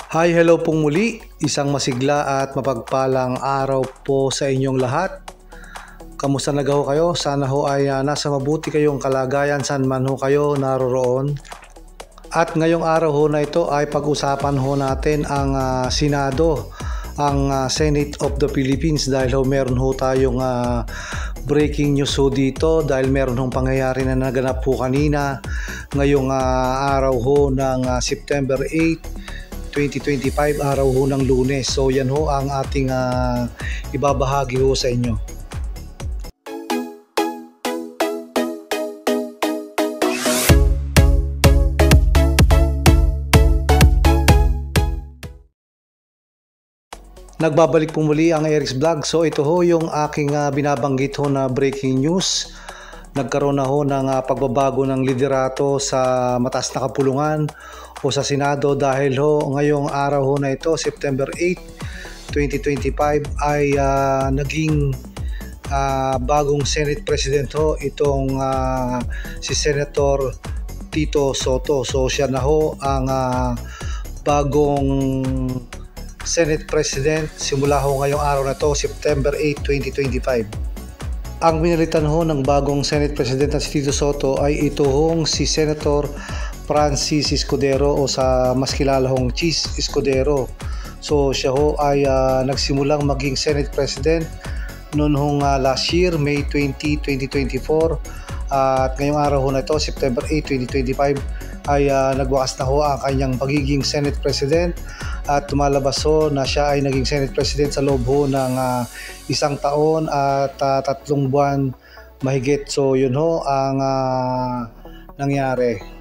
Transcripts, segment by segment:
Hi, hello pong muli. Isang masigla at mapagpalang araw po sa inyong lahat. Kamusta na ho kayo? Sana ho ay nasa mabuti kayong kalagayan saan man ho kayo naroroon. At ngayong araw ho na ito ay pag-usapan ho natin ang Senado, ang Senate of the Philippines, dahil ho meron ho tayong breaking news ho dito dahil meron hong pangyayari na naganap po kanina ngayong araw ho ng September 8, 2025, araw ho ng Lunes. So yan ho ang ating ibabahagi ho sa inyo. Nagbabalik po muli ang Eric's Vlog. So ito ho yung aking binabanggit ho na breaking news. Nagkaroon na ho ng pagbabago ng liderato sa mataas na kapulungan o sa Senado dahil ho ngayong araw ho na ito, September 8, 2025 ay naging bagong Senate President ho itong si Senator Tito Soto. So siya na ho ang bagong Senate President simula ho ngayong araw na to, September 8, 2025. Ang pinalitan ho ng bagong Senate President na si Tito Soto ay ito hong si Senator Francis Escudero o sa mas kilala hong Cheese Escudero. So siya ho ay nagsimulang maging Senate President noon hong last year, May 20, 2024. At ngayong araw ho na ito, September 8, 2025 ay nagwakas na ho ang kanyang pagiging Senate President at tumalabas ho na siya ay naging Senate President sa loob ho ng isang taon at 3 buwan mahigit. So yun ho ang nangyari.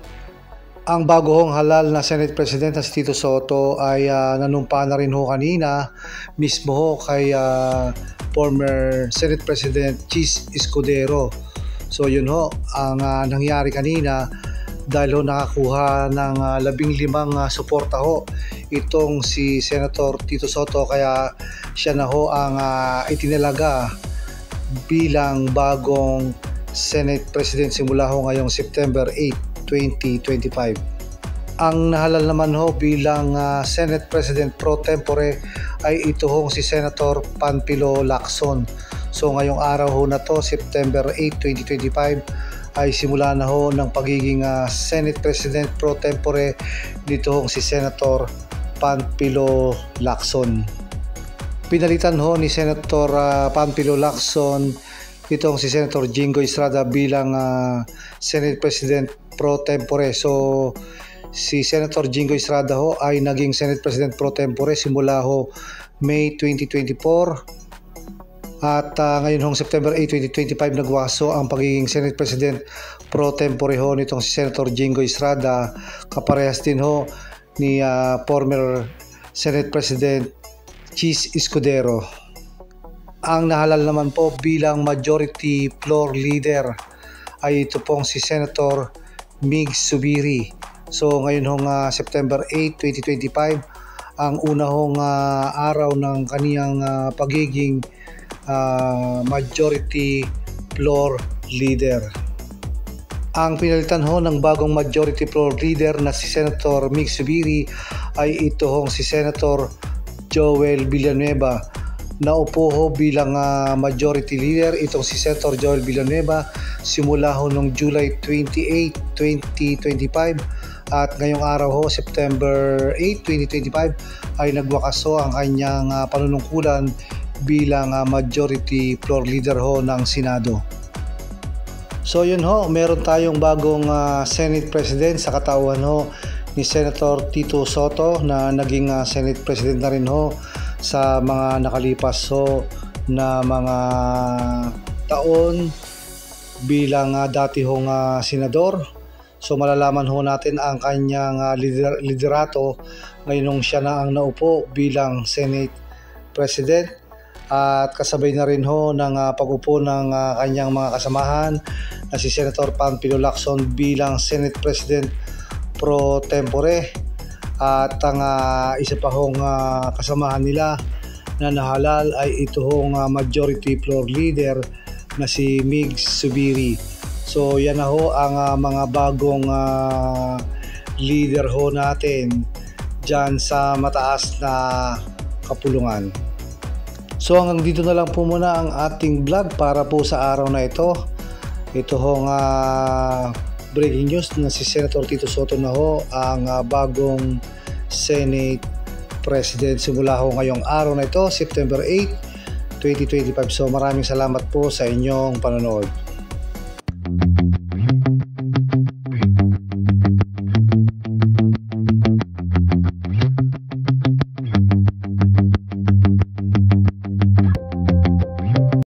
Ang bago hong halal na Senate President na si Tito Soto ay nanumpa na rin ho kanina mismo ho kay former Senate President Cheese Escudero. So yun ho ang nangyari kanina dahil ho nakakuha ng 15 suporta ho itong si Senator Tito Soto, kaya siya na ho ang itinalaga bilang bagong Senate President simula ho ngayong September 8, 2025. Ang nahalal naman ho bilang Senate President pro tempore ay ito hong si Senator Panfilo Lacson. So ngayong araw ho na to, September 8, 2025 ay simula na ho ng pagiging Senate President pro tempore dito hong si Senator Panfilo Lacson. Pinalitan ho ni Senator Panfilo Lacson itong si Senator Jingo Estrada bilang Senate President pro tempore. So si Senator Jingo Estrada ho ay naging Senate President pro tempore simula ho May 2024. At ngayon hong September 8, 2025 nagwaso ang pagiging Senate President pro tempore ho nitong si Senator Jingo Estrada, kaparehas din ho ni former Senate President Cheese Escudero. Ang nahalal naman po bilang Majority Floor Leader ay ito pong si Senator Mig Zubiri. So ngayon hong September 8, 2025 ang una hong araw ng kaniyang pagiging Majority Floor Leader. Ang pinalitan ho ng bagong Majority Floor Leader na si Senator Mig Zubiri ay ito hong si Senator Joel Villanueva. Naupo ho bilang Majority Leader itong si Senator Joel Villanueva simula ho noong July 28, 2025 at ngayong araw ho, September 8, 2025 ay nagwakas ho ang kanyang panunungkulan bilang Majority Floor Leader ho ng Senado. So yun ho, meron tayong bagong Senate President sa katawan ho ni Senator Tito Soto na naging Senate President na rin ho sa mga nakalipas ho na mga taon bilang dati hong senador. So malalaman ho natin ang kanyang liderato ngayon siya na ang naupo bilang Senate President. At kasabay na rin ho ng pag-upo ng kanyang mga kasamahan na si Senator Panfilo Lacson bilang Senate President pro tempore at ang isa pa hong kasamahan nila na nahalal ay ito hong Majority Floor Leader na si Mig Zubiri. So yan na ho ang mga bagong leader ho natin dyan sa mataas na kapulungan. So hanggang dito na lang po muna ang ating vlog para po sa araw na ito. Ito hong breaking news na si Senator Tito Sotto na ho ang bagong Senate President simula ho ngayong araw na ito, September 8, 2025. So maraming salamat po sa inyong panonood.